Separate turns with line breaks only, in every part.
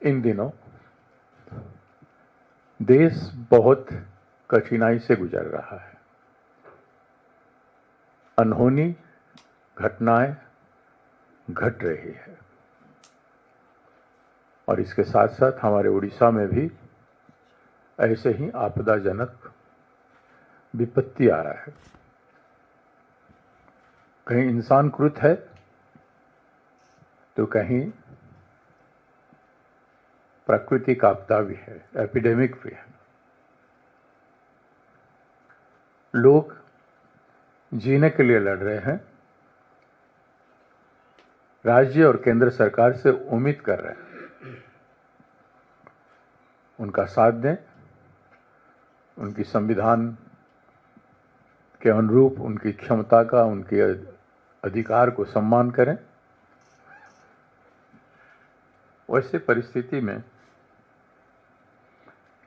इन दिनों देश बहुत कठिनाई से गुजर रहा है। अनहोनी घटनाएं घट रही है और इसके साथ साथ हमारे उड़ीसा में भी ऐसे ही आपदाजनक विपत्ति आ रहा है। कहीं इंसान कृत है तो कहीं प्राकृतिक आपदा भी है, एपिडेमिक भी है। लोग जीने के लिए लड़ रहे हैं, राज्य और केंद्र सरकार से उम्मीद कर रहे हैं उनका साथ दें, उनकी संविधान के अनुरूप उनकी क्षमता का, उनके अधिकार को सम्मान करें। वैसे परिस्थिति में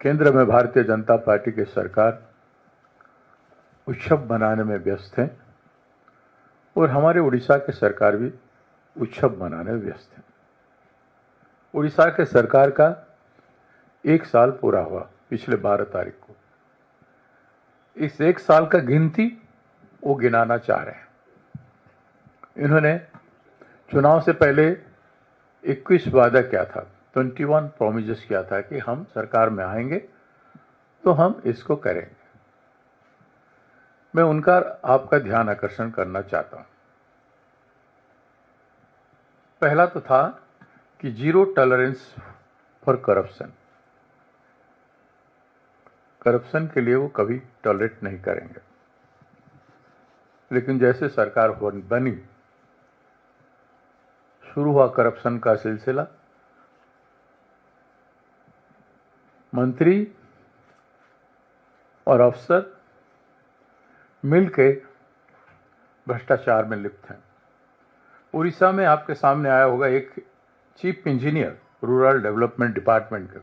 केंद्र में भारतीय जनता पार्टी की सरकार उत्सव मनाने में व्यस्त है और हमारे उड़ीसा के सरकार भी उत्सव मनाने में व्यस्त है। उड़ीसा के सरकार का 1 साल पूरा हुआ पिछले 12 तारीख को। इस 1 साल का गिनती वो गिनाना चाह रहे हैं। इन्होंने चुनाव से पहले 21 वादा किया था, 21 प्रोमिसेस किया था कि हम सरकार में आएंगे तो हम इसको करेंगे। मैं उनका आपका ध्यान आकर्षण करना चाहता हूं। पहला तो था कि zero tolerance for corruption. Corruption के लिए वो कभी टॉलरेट नहीं करेंगे। लेकिन जैसे सरकार बनी, शुरू हुआ करप्शन का सिलसिला। मंत्री और अफसर मिलके भ्रष्टाचार में लिप्त हैं। उड़ीसा में आपके सामने आया होगा एक chief engineer rural development department का,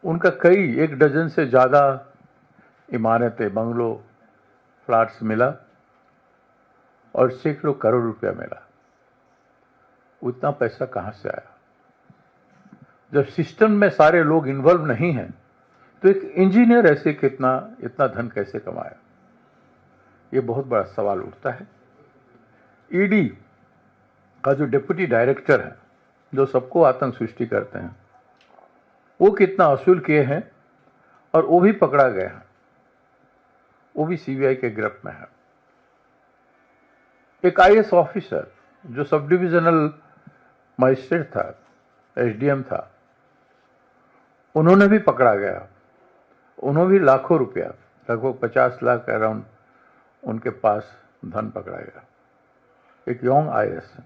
उनका कई 1 डजन से ज़्यादा इमारतें, बंगलो, फ्लैट्स मिला और सैकड़ों करोड़ रुपया मिला। उतना पैसा कहाँ से आया? जब सिस्टम में सारे लोग इन्वॉल्व नहीं हैं तो एक इंजीनियर ऐसे इतना धन कैसे कमाया? ये बहुत बड़ा सवाल उठता है। ईडी का जो डिप्टी डायरेक्टर है, जो सबको आतंक सृष्टि करते हैं, वो कितना वसूल किए हैं और वो भी पकड़ा गया है। वो भी सीबीआई के गिरफ्त में है। एक आईएएस ऑफिसर जो सब डिविजनल मजिस्ट्रेट था, एसडीएम था, उन्होंने भी पकड़ा गया। उन्होंने भी लाखों रुपया, लगभग 50 लाख अराउंड उनके पास धन पकड़ा गया। एक यंग आईएएस है।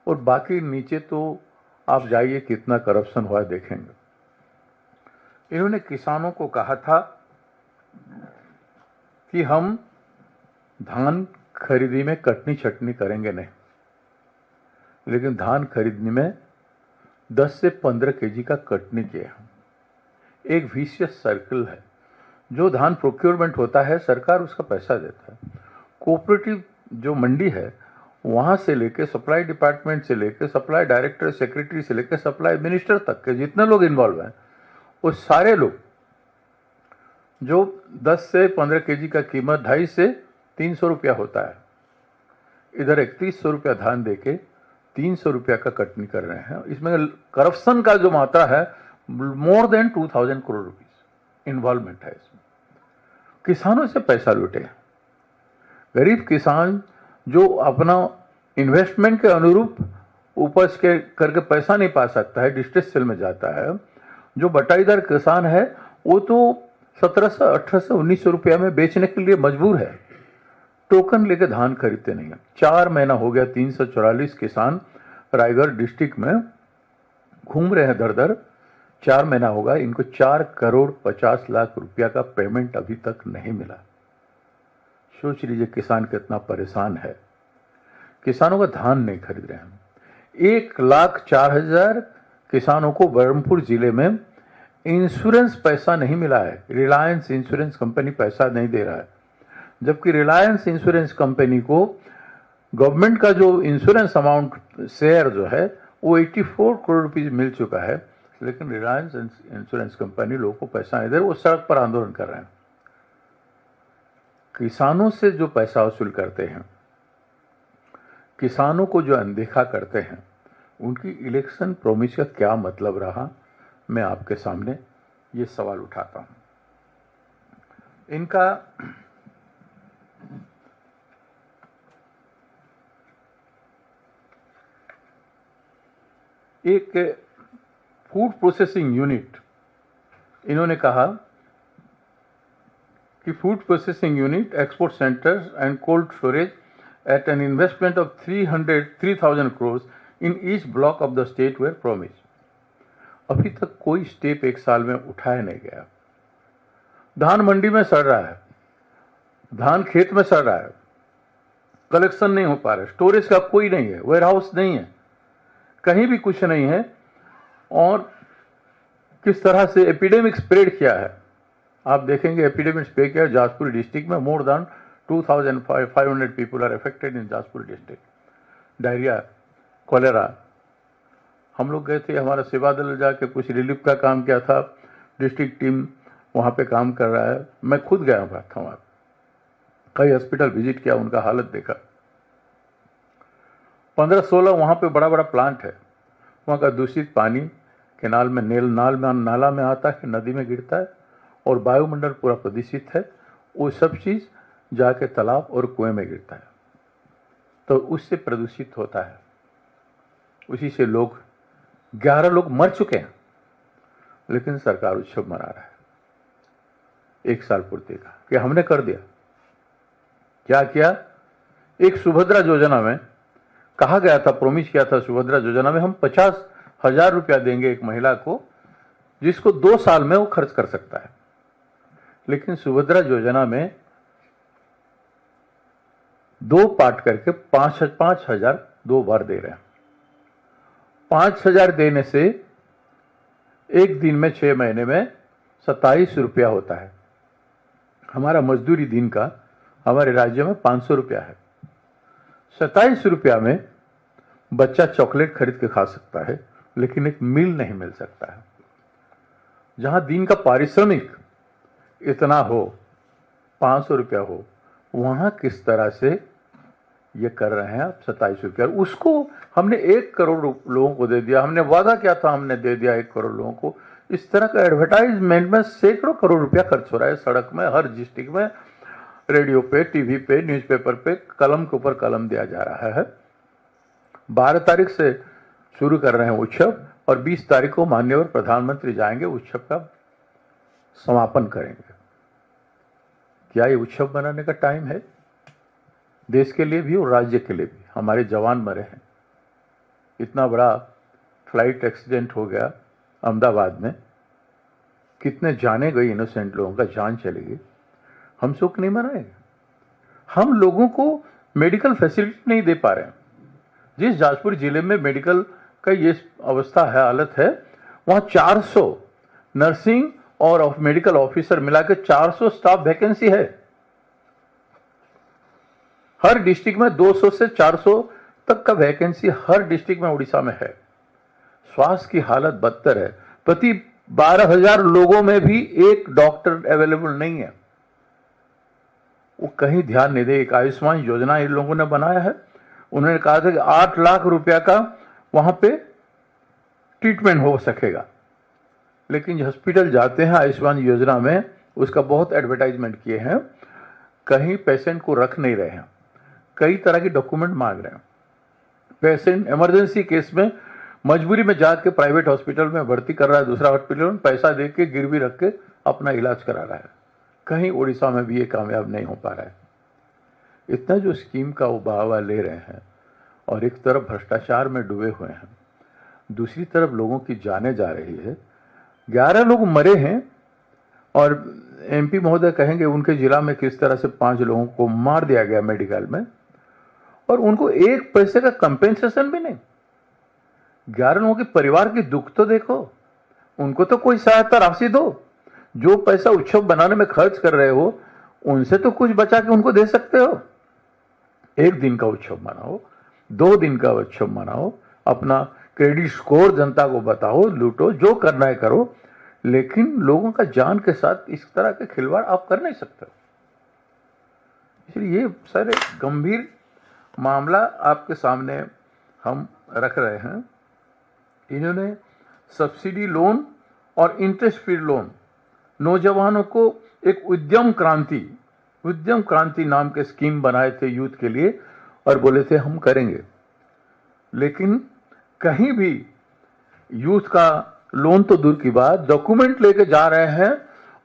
और बाकी नीचे तो आप जाइए, कितना करप्शन हुआ देखेंगे। इन्होंने किसानों को कहा था कि हम धान खरीदी में कटनी छटनी करेंगे नहीं, लेकिन धान खरीदने में 10 से 15 केजी का कटनी किया। एक विशियस सर्कल है। जो धान प्रोक्योरमेंट होता है, सरकार उसका पैसा देता है। कोऑपरेटिव जो मंडी है, वहां से लेके सप्लाई डिपार्टमेंट से लेके सप्लाई डायरेक्टर, सेक्रेटरी से लेके सप्लाई मिनिस्टर तक के जितने लोग इन्वॉल्व हैं, वो सारे लोग जो 10 से 15 केजी का कीमत 250 से 300 रुपया होता है, इधर 3100 रुपया धान देके 300 रुपया का कटनी कर रहे हैं। इसमें करप्शन का जो मात्रा है, more than 2000 crore rupees involvement है इसमें। किसानों से पैसा लूटे। गरीब किसान जो अपना इन्वेस्टमेंट के अनुरूप उपज के करके पैसा नहीं पा सकता है, डिस्ट्रेस सेल में जाता है। जो बटाईदार किसान है, वो तो 1700, 1800, 1900 रुपया में बेचने के लिए मजबूर है। टोकन लेके धान खरीदते नहीं है। 4 महीना हो गया, 344 किसान रायगढ़ डिस्ट्रिक्ट में घूम रहे हैं दर-दर। 4 महीना होगा, इनको 4 करोड़ 50 लाख रुपया का पेमेंट अभी तक नहीं मिला। सोच लीजिए किसान कितना परेशान है। किसानों का धान नहीं खरीद रहे हैं। 1,04,000 किसानों को बरहमपुर जिले में इंश्योरेंस पैसा नहीं मिला है। रिलायंस इंश्योरेंस कंपनी पैसा नहीं दे रहा है, जबकि रिलायंस इंश्योरेंस कंपनी को गवर्नमेंट का जो इंश्योरेंस अमाउंट शेयर जो है वो 84 करोड़ रुपीज मिल चुका है, लेकिन रिलायंस इंश्योरेंस कंपनी लोगों को पैसा नहीं दे रही, वो सड़क पर आंदोलन कर रहे हैं। किसानों से जो पैसा वसूल करते हैं, किसानों को जो अनदेखा करते हैं, उनकी इलेक्शन प्रॉमिस का क्या मतलब रहा, मैं आपके सामने ये सवाल उठाता हूं। इनका एक फूड प्रोसेसिंग यूनिट, इन्होंने कहा कि food processing unit, export centres and cold storage at an investment of 3,000 crores in each block of the state were promise. अभी तक कोई स्टेप एक साल में उठाया नहीं गया। धान मंडी में सड़ रहा है, धान खेत में सड़ रहा है, कलेक्शन नहीं हो पा रहा है, स्टोरेज का कोई नहीं है, वेयर हाउस नहीं है, कहीं भी कुछ नहीं है। और किस तरह से एपिडेमिक स्प्रेड किया है आप देखेंगे। एपिडेमिक स्प्रेड किया है जाजपुर डिस्ट्रिक्ट में। More than 2,500 people are affected in Jajpur district. Diarrhoea, cholera. हम लोग गए थे, हमारा सेवा दल जाके कुछ रिलीफ का काम किया था, डिस्ट्रिक्ट टीम वहाँ पे काम कर रहा है। मैं खुद गया था वहाँ, कई हॉस्पिटल विजिट किया, उनका हालत देखा। 15-16 वहाँ पे बड़ा बड़ा प्लांट है, वहाँ का दूषित पानी केनाल में, नाला में आता है, नदी में गिरता है, और वायुमंडल पूरा प्रदूषित है। वो सब चीज़ जाके तालाब और कुएं में गिरता है, तो उससे प्रदूषित होता है। उसी से 11 लोग मर चुके हैं, लेकिन सरकार उत्सव मना रहा है एक साल पूर्ति का, कि हमने कर दिया। क्या किया? एक सुभद्रा योजना में कहा गया था, प्रॉमिस किया था, सुभद्रा योजना में हम 50,000 रुपया देंगे एक महिला को, जिसको 2 साल में वो खर्च कर सकता है। लेकिन सुभद्रा योजना में 2 पार्ट करके 5,000 2 बार दे रहे हैं। 5,000 देने से एक दिन में 6 महीने में 27 रुपया होता है। हमारा मजदूरी दिन का हमारे राज्य में 500 रुपया है। 27 रुपया में बच्चा चॉकलेट खरीद के खा सकता है, लेकिन एक मील नहीं मिल सकता है। जहां दिन का पारिश्रमिक इतना हो, 500 रुपया हो, वहां किस तरह से ये कर रहे हैं आप 27 रुपया। उसको हमने 1 करोड़ लोगों को दे दिया, हमने वादा किया था, हमने दे दिया 1 करोड़ लोगों को। इस तरह का एडवर्टाइजमेंट में सैकड़ों करोड़ रुपया खर्च हो रहा है सड़क में, हर डिस्ट्रिक्ट में, रेडियो पे, टीवी पे, न्यूज़पेपर पे, कलम के ऊपर कलम दिया जा रहा है। 12 तारीख से शुरू कर रहे हैं उत्सव, और 20 तारीख को माननीय प्रधानमंत्री जाएंगे, उत्सव का समापन करेंगे। क्या ये उत्सव मनाने का टाइम है? देश के लिए भी और राज्य के लिए भी। हमारे जवान मरे हैं, इतना बड़ा फ्लाइट एक्सीडेंट हो गया अहमदाबाद में, कितने जाने गए इनोसेंट लोगों का जान चली गई। हम शोक नहीं मनाएंगे? हम लोगों को मेडिकल फैसिलिटी नहीं दे पा रहे हैं। जिस जाजपुर जिले में मेडिकल का ये अवस्था है, हालत है, वहां 400 नर्सिंग और मेडिकल ऑफिसर मिलाकर 400 स्टाफ वैकेंसी है। हर डिस्ट्रिक्ट में 200 से 400 तक का वैकेंसी हर डिस्ट्रिक्ट में उड़ीसा में है। स्वास्थ्य की हालत बदतर है। प्रति 12,000 लोगों में भी एक डॉक्टर अवेलेबल नहीं है। वो कहीं ध्यान नहीं दे। एक आयुष्मान योजना इन लोगों ने बनाया है, उन्होंने कहा था कि 8 लाख रुपया का वहां पे ट्रीटमेंट हो सकेगा, लेकिन हॉस्पिटल जाते हैं आयुष्मान योजना में, उसका बहुत एडवर्टाइजमेंट किए हैं, कहीं पेशेंट को रख नहीं रहे हैं, कई तरह के डॉक्यूमेंट मांग रहे हैं। पेशेंट इमरजेंसी केस में मजबूरी में जाके प्राइवेट हॉस्पिटल में भर्ती कर रहा है, दूसरा हॉस्पिटल में पैसा दे के गिरवी रख के अपना इलाज करा रहा है। कहीं उड़ीसा में भी ये कामयाब नहीं हो पा रहा है। इतना जो स्कीम का वो बहावा ले रहे हैं, और एक तरफ भ्रष्टाचार में डूबे हुए हैं, दूसरी तरफ लोगों की जाने जा रही है। 11 लोग मरे हैं, और एमपी महोदय कहेंगे उनके जिला में किस तरह से 5 लोगों को मार दिया गया मेडिकल में, और उनको 1 पैसे का कंपेंसेशन भी नहीं। 11 लोगों के परिवार की दुख तो देखो, उनको तो कोई सहायता राशि दो। जो पैसा उत्सव बनाने में खर्च कर रहे हो, उनसे तो कुछ बचा के उनको दे सकते हो। 1 दिन का उत्सव मनाओ, 2 दिन का उत्सव मनाओ, अपना क्रेडिट स्कोर जनता को बताओ, लूटो, जो करना है करो, लेकिन लोगों का जान के साथ इस तरह के खिलवाड़ आप कर नहीं सकते। इसलिए ये सारे गंभीर मामला आपके सामने हम रख रहे हैं। इन्होंने सब्सिडी लोन और इंटरेस्ट फ्री लोन, नौजवानों को एक उद्यम क्रांति नाम के स्कीम बनाए थे यूथ के लिए और बोले थे हम करेंगे, लेकिन कहीं भी यूथ का लोन तो दूर की बात, डॉक्यूमेंट लेके जा रहे हैं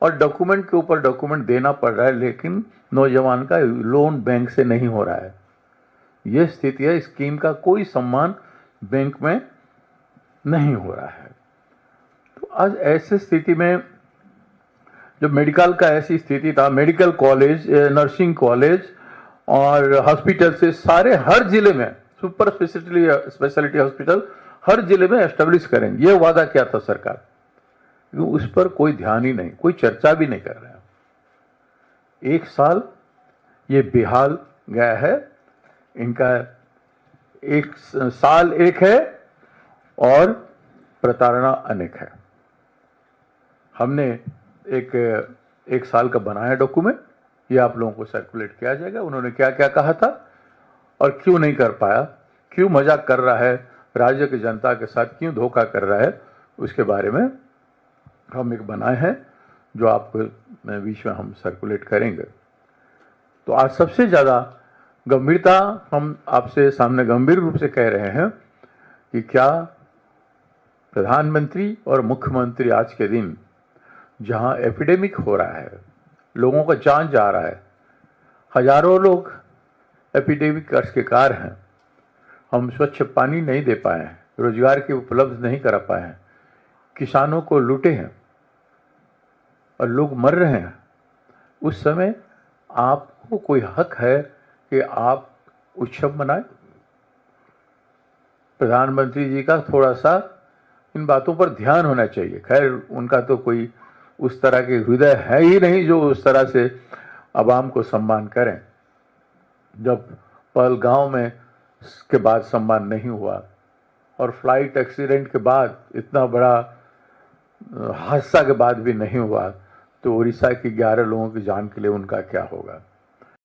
और डॉक्यूमेंट के ऊपर डॉक्यूमेंट देना पड़ रहा है, लेकिन नौजवान का लोन बैंक से नहीं हो रहा है। यह स्थिति है, स्कीम का कोई सम्मान बैंक में नहीं हो रहा है। तो आज ऐसी स्थिति में जो मेडिकल का ऐसी स्थिति था, मेडिकल कॉलेज, नर्सिंग कॉलेज और हॉस्पिटल से सारे हर जिले में सुपर स्पेशलिटी हॉस्पिटल हर जिले में एस्टेब्लिश करेंगे, ये वादा किया था सरकार, उस पर कोई ध्यान ही नहीं, कोई चर्चा भी नहीं कर रहा है। 1 साल ये बेहाल गया है, इनका 1 साल एक है और प्रताड़ना अनेक है। हमने एक साल का बनाया डॉक्यूमेंट, ये आप लोगों को सर्कुलेट किया जाएगा। उन्होंने क्या क्या कहा था और क्यों नहीं कर पाया, क्यों मजाक कर रहा है, राज्य की जनता के साथ क्यों धोखा कर रहा है, उसके बारे में हम एक बनाए हैं जो आपको बीच में हम सर्कुलेट करेंगे। तो आज सबसे ज़्यादा गंभीरता हम आपसे सामने गंभीर रूप से कह रहे हैं कि क्या प्रधानमंत्री और मुख्यमंत्री आज के दिन जहां एपिडेमिक हो रहा है, लोगों का जान जा रहा है, हजारों लोग एपिडेमिक का शिकार हैं, हम स्वच्छ पानी नहीं दे पाए हैं, रोजगार की उपलब्ध नहीं करा पाए हैं, किसानों को लूटे हैं और लोग मर रहे हैं, उस समय आपको कोई हक है कि आप उत्सव मनाएं? प्रधानमंत्री जी का थोड़ा सा इन बातों पर ध्यान होना चाहिए। खैर, उनका तो कोई उस तरह के हृदय है ही नहीं जो उस तरह से आवाम को सम्मान करें। जब पहलगांव में के बाद सम्मान नहीं हुआ और फ्लाइट एक्सीडेंट के बाद इतना बड़ा हादसा के बाद भी नहीं हुआ, तो उड़ीसा की 11 लोगों की जान के लिए उनका क्या होगा।